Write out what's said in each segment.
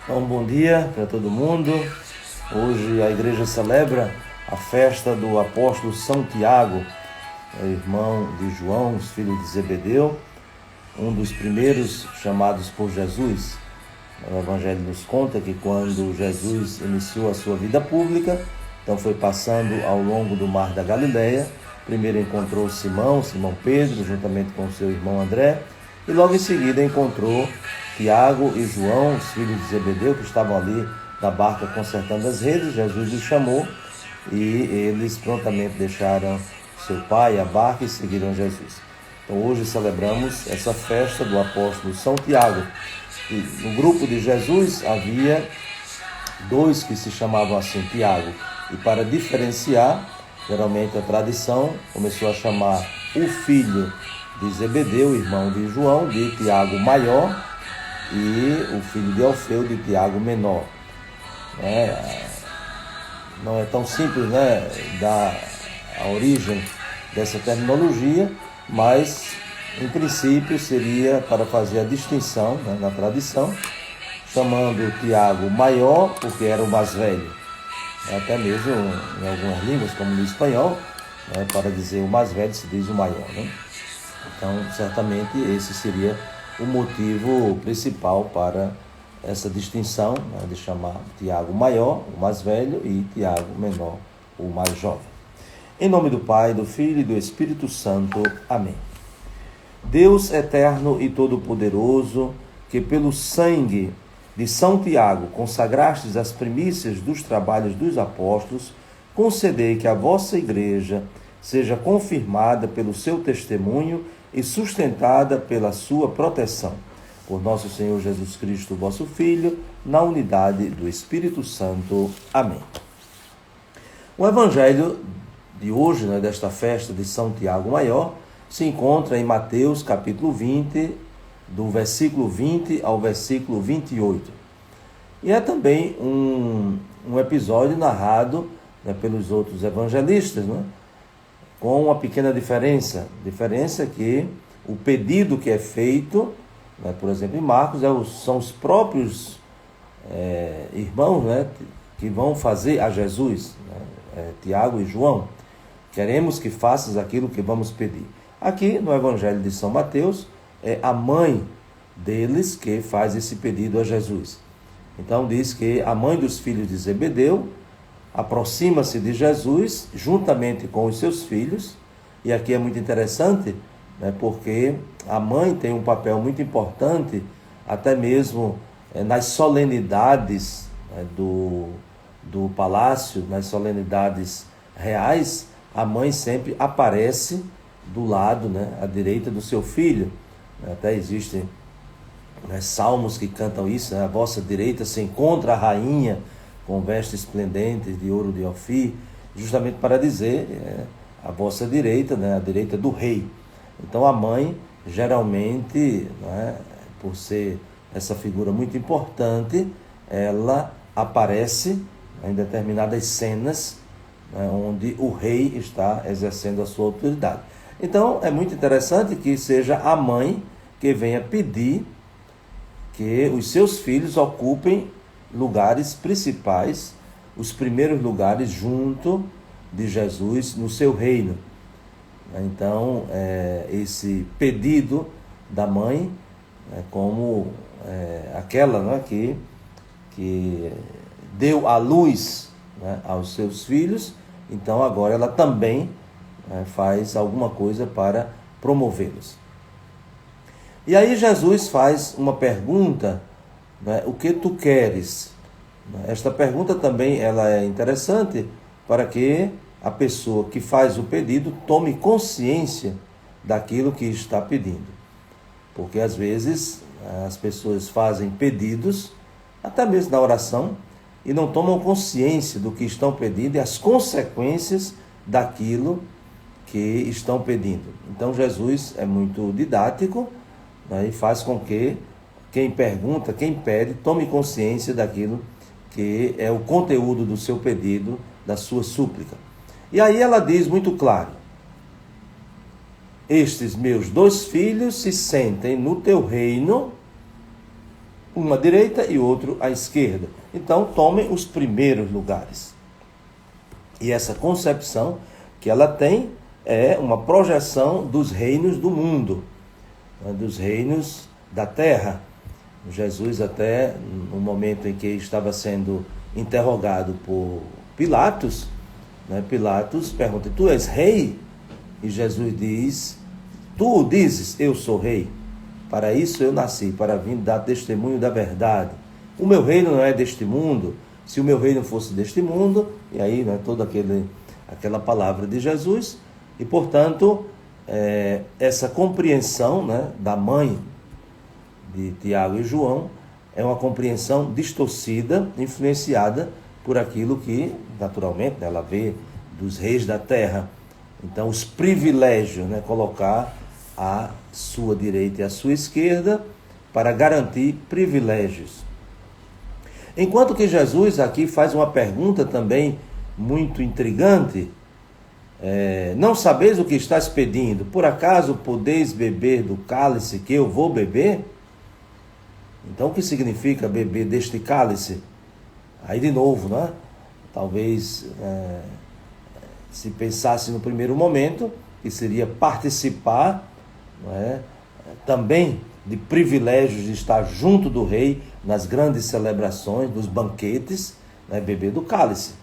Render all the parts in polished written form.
Então, bom dia para todo mundo. Hoje a igreja celebra a festa do apóstolo São Tiago, irmão de João, os filhos de Zebedeu, um dos primeiros chamados por Jesus. O Evangelho nos conta que quando Jesus iniciou a sua vida pública, então foi passando ao longo do mar da Galileia. Primeiro encontrou Simão Pedro, juntamente com seu irmão André, e logo em seguida encontrou Tiago e João, os filhos de Zebedeu, que estavam ali na barca consertando as redes. Jesus os chamou e eles prontamente deixaram seu pai, a barca, e seguiram Jesus. Então hoje celebramos essa festa do apóstolo São Tiago. E no grupo de Jesus havia dois que se chamavam assim, Tiago. E para diferenciar, geralmente a tradição começou a chamar o filho de Zebedeu, irmão de João, de Tiago maior, e o filho de Alfeu, de Tiago menor. Não é tão simples, dar a origem dessa terminologia, mas em princípio seria para fazer a distinção, na tradição, chamando Tiago maior porque era o mais velho. Até mesmo em algumas línguas, como no espanhol, para dizer o mais velho se diz o maior. Então, certamente esse seria o motivo principal para essa distinção, de chamar Tiago maior, o mais velho, e Tiago menor, o mais jovem. Em nome do Pai, do Filho e do Espírito Santo. Amém. Deus eterno e todo-poderoso, que pelo sangue de São Tiago consagrastes as primícias dos trabalhos dos apóstolos, concedei que a vossa igreja seja confirmada pelo seu testemunho e sustentada pela sua proteção. Por nosso Senhor Jesus Cristo, vosso Filho, na unidade do Espírito Santo. Amém. O Evangelho de hoje, desta festa de São Tiago Maior, se encontra em Mateus capítulo 20, do versículo 20 ao versículo 28. E é também um episódio narrado pelos outros evangelistas, com uma pequena diferença que o pedido que é feito, por exemplo, em Marcos, são os próprios irmãos que vão fazer a Jesus, Tiago e João. Queremos que faças aquilo que vamos pedir. Aqui no Evangelho de São Mateus, é a mãe deles que faz esse pedido a Jesus. Então diz que a mãe dos filhos de Zebedeu aproxima-se de Jesus juntamente com os seus filhos, e aqui é muito interessante, porque a mãe tem um papel muito importante, até mesmo nas solenidades do palácio, nas solenidades reais. A mãe sempre aparece do lado, à direita do seu filho. Até existem salmos que cantam isso, à vossa direita se encontra a rainha, com vestes esplendentes de ouro de Ofir, justamente para dizer a vossa direita, a direita do rei. Então a mãe, geralmente, por ser essa figura muito importante, ela aparece em determinadas cenas onde o rei está exercendo a sua autoridade. Então é muito interessante que seja a mãe que venha pedir que os seus filhos ocupem lugares principais, os primeiros lugares junto de Jesus no seu reino. Então, esse pedido da mãe, como aquela que deu a luz aos seus filhos, então agora ela também faz alguma coisa para promovê-los. E aí Jesus faz uma pergunta né? O que tu queres? Esta pergunta também ela é interessante para que a pessoa que faz o pedido tome consciência daquilo que está pedindo. Porque às vezes as pessoas fazem pedidos, até mesmo na oração, e não tomam consciência do que estão pedindo e as consequências daquilo que estão pedindo. Então Jesus é muito didático, né, e faz com que quem pergunta, quem pede, tome consciência daquilo que é o conteúdo do seu pedido, da sua súplica. E aí ela diz muito claro: estes meus 2 filhos se sentem no teu reino, uma à direita e outro à esquerda. Então tomem os primeiros lugares. E essa concepção que ela tem é uma projeção dos reinos do mundo, né, dos reinos da terra. Jesus, até no momento em que estava sendo interrogado por Pilatos, né, Pilatos pergunta: tu és rei? E Jesus diz: tu dizes, eu sou rei. Para isso eu nasci, para vir dar testemunho da verdade. O meu reino não é deste mundo. Se o meu reino fosse deste mundo, e aí, né, toda aquela palavra de Jesus, e portanto, essa compreensão, né, da mãe de Tiago e João é uma compreensão distorcida, influenciada por aquilo que, naturalmente, né, ela vê dos reis da terra. Então, os privilégios, né, colocar à sua direita e à sua esquerda para garantir privilégios. Enquanto que Jesus aqui faz uma pergunta também muito intrigante: não sabeis o que estás pedindo? Por acaso podeis beber do cálice que eu vou beber? Então, o que significa beber deste cálice? Aí, de novo, né? Talvez se pensasse no primeiro momento que seria participar, não é, também de privilégios de estar junto do rei nas grandes celebrações, dos banquetes, né, beber do cálice.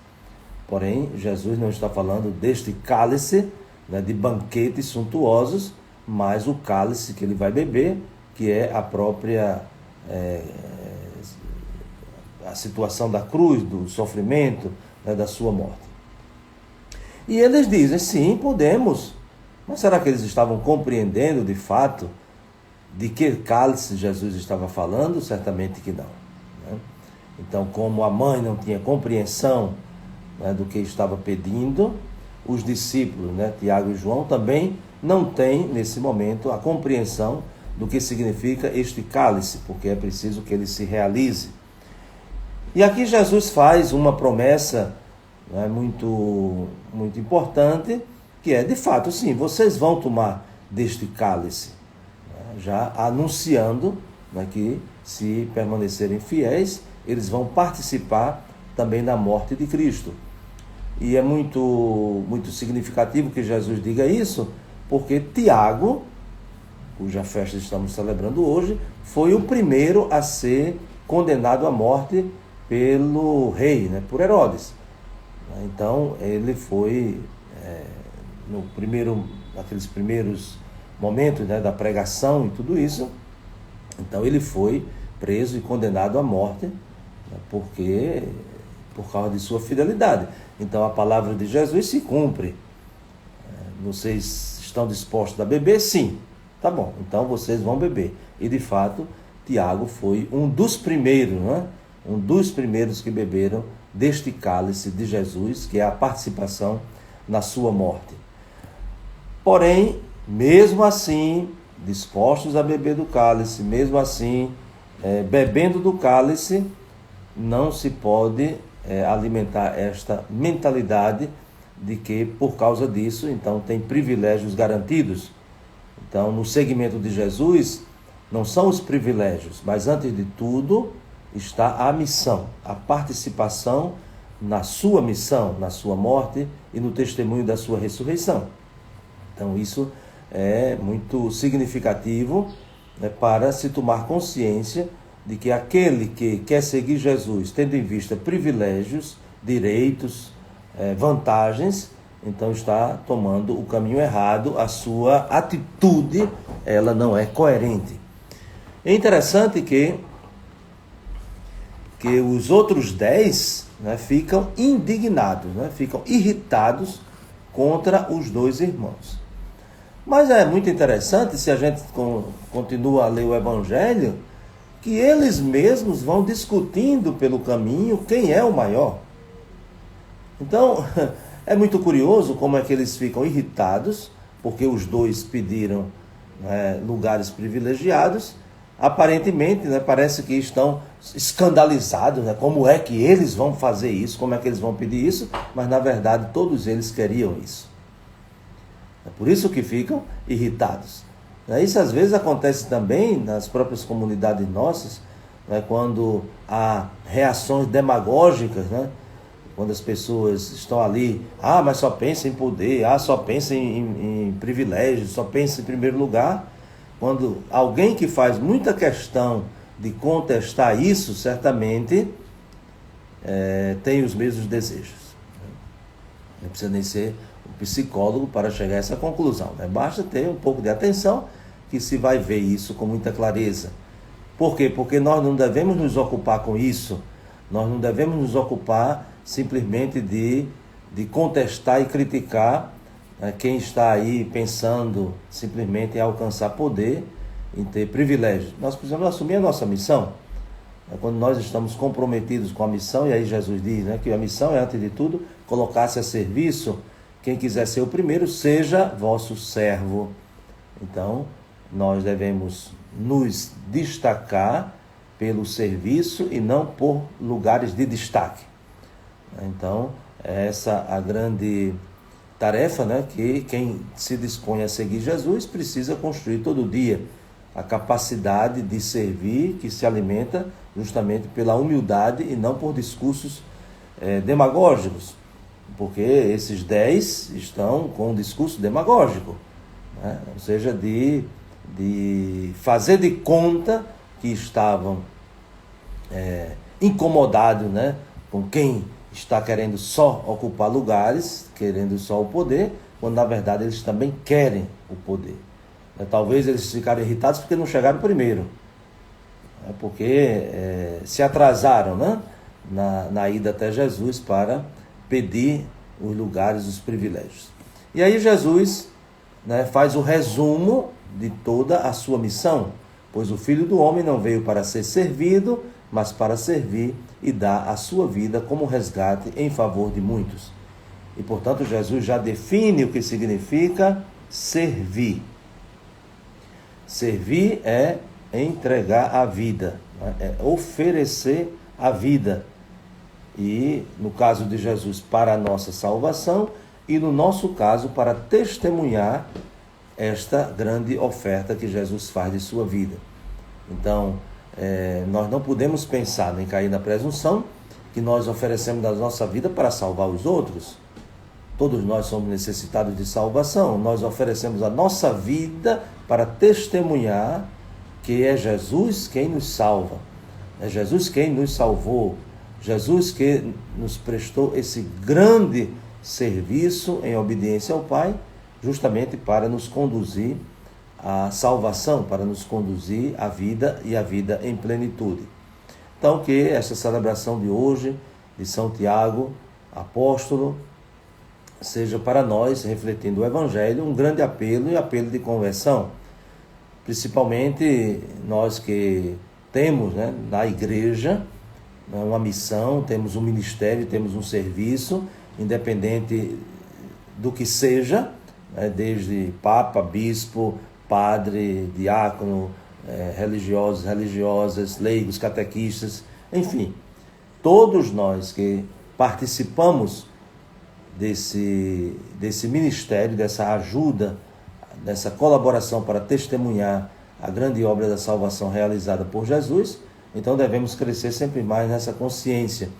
Porém, Jesus não está falando deste cálice, né, de banquetes suntuosos, mas o cálice que ele vai beber, que é a própria a situação da cruz, do sofrimento, né, da sua morte. E eles dizem: sim, podemos. Mas será que eles estavam compreendendo de fato de que cálice Jesus estava falando? Certamente que não, né? Então, como a mãe não tinha compreensão, né, do que estava pedindo, os discípulos, né, Tiago e João, também não têm nesse momento a compreensão do que significa este cálice, porque é preciso que ele se realize. E aqui Jesus faz uma promessa, né, muito importante, que é, de fato, sim, vocês vão tomar deste cálice, né, já anunciando, né, que se permanecerem fiéis, eles vão participar também da morte de Cristo. E é muito significativo que Jesus diga isso, porque Tiago, cuja festa estamos celebrando hoje, foi o primeiro a ser condenado à morte pelo rei, né, por Herodes. Então, ele foi, naqueles primeiros momentos, né, da pregação e tudo isso, então ele foi preso e condenado à morte, né, por causa de sua fidelidade. Então, a palavra de Jesus se cumpre. Vocês estão dispostos a beber? Sim. Tá bom, então vocês vão beber. E de fato, Tiago foi um dos primeiros, né? Um dos primeiros que beberam deste cálice de Jesus, que é a participação na sua morte. Porém, mesmo assim, dispostos a beber do cálice, mesmo assim, bebendo do cálice, não se pode alimentar esta mentalidade de que, por causa disso, então tem privilégios garantidos. Então, no segmento de Jesus, não são os privilégios, mas antes de tudo está a missão, a participação na sua missão, na sua morte e no testemunho da sua ressurreição. Então, isso é muito significativo, né, para se tomar consciência de que aquele que quer seguir Jesus, tendo em vista privilégios, direitos, vantagens, então está tomando o caminho errado, a sua atitude, ela não é coerente. É interessante que que os outros 10, né, ficam indignados, né, ficam irritados contra os dois irmãos. Mas é muito interessante, se a gente continua a ler o Evangelho, que eles mesmos vão discutindo pelo caminho quem é o maior. Então, é muito curioso como é que eles ficam irritados, porque os dois pediram, né, lugares privilegiados. Aparentemente, né, parece que estão escandalizados, né, como é que eles vão fazer isso, como é que eles vão pedir isso, mas na verdade todos eles queriam isso. É por isso que ficam irritados. Isso às vezes acontece também nas próprias comunidades nossas, né, quando há reações demagógicas, né, quando as pessoas estão ali, mas só pensa em poder, só pensa em privilégio, só pensa em primeiro lugar. Quando alguém que faz muita questão de contestar isso, certamente tem os mesmos desejos. Não precisa nem ser um psicólogo para chegar a essa conclusão, né? Basta ter um pouco de atenção que se vai ver isso com muita clareza. Por quê? Porque nós não devemos nos ocupar com isso, nós não devemos nos ocupar simplesmente de contestar e criticar quem está aí pensando simplesmente em alcançar poder, em ter privilégios. Nós precisamos assumir a nossa missão. Quando nós estamos comprometidos com a missão, e aí Jesus diz, né, que a missão é, antes de tudo, colocar-se a serviço. Quem quiser ser o primeiro, seja vosso servo. Então, nós devemos nos destacar pelo serviço e não por lugares de destaque. Então, essa é a grande tarefa, né, que quem se dispõe a seguir Jesus precisa construir todo dia. A capacidade de servir que se alimenta justamente pela humildade e não por discursos demagógicos. Porque esses 10 estão com um discurso demagógico, né? Ou seja, de fazer de conta que estavam incomodados, né, com quem está querendo só ocupar lugares, querendo só o poder, quando na verdade eles também querem o poder. Talvez eles ficaram irritados porque não chegaram primeiro, porque se atrasaram, né, na ida até Jesus para pedir os lugares, os privilégios. E aí Jesus, né, faz o resumo de toda a sua missão, pois o Filho do Homem não veio para ser servido, mas para servir e dar a sua vida como resgate em favor de muitos. E, portanto, Jesus já define o que significa servir. Servir é entregar a vida, né? É oferecer a vida. E, no caso de Jesus, para a nossa salvação, e no nosso caso, para testemunhar esta grande oferta que Jesus faz de sua vida. Então, nós não podemos pensar nem cair na presunção que nós oferecemos da nossa vida para salvar os outros. Todos nós somos necessitados de salvação. Nós oferecemos a nossa vida para testemunhar que é Jesus quem nos salva. É Jesus quem nos salvou. Jesus que nos prestou esse grande serviço em obediência ao Pai, justamente para nos conduzir à salvação, para nos conduzir à vida e à vida em plenitude. Então, que esta celebração de hoje, de São Tiago, apóstolo, seja para nós, refletindo o Evangelho, um grande apelo e apelo de conversão. Principalmente nós que temos, né, na igreja, uma missão, temos um ministério, temos um serviço, independente do que seja, né, desde papa, bispo, padre, diácono, religiosos, religiosas, leigos, catequistas, enfim, todos nós que participamos desse ministério, dessa ajuda, dessa colaboração para testemunhar a grande obra da salvação realizada por Jesus, então devemos crescer sempre mais nessa consciência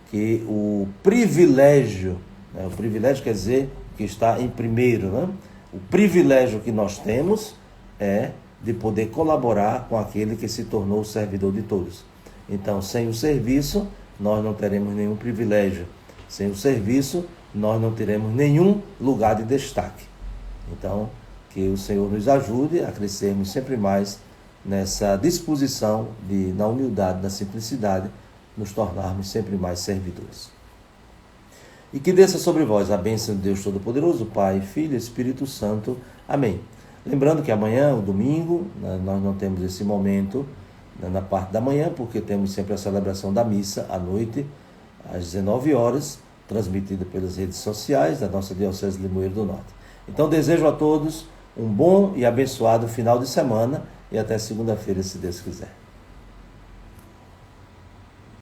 que o privilégio, né, o privilégio quer dizer que está em primeiro, né? O privilégio que nós temos é de poder colaborar com aquele que se tornou o servidor de todos. Então, sem o serviço, nós não teremos nenhum privilégio. Sem o serviço, nós não teremos nenhum lugar de destaque. Então, que o Senhor nos ajude a crescermos sempre mais nessa disposição de, na humildade, na simplicidade, nos tornarmos sempre mais servidores. E que desça sobre vós a bênção de Deus Todo-Poderoso, Pai, Filho e Espírito Santo. Amém. Lembrando que amanhã, o domingo, nós não temos esse momento na parte da manhã, porque temos sempre a celebração da missa à noite, às 19 horas, transmitida pelas redes sociais da nossa Diocese de Limoeiro do Norte. Então, desejo a todos um bom e abençoado final de semana e até segunda-feira, se Deus quiser.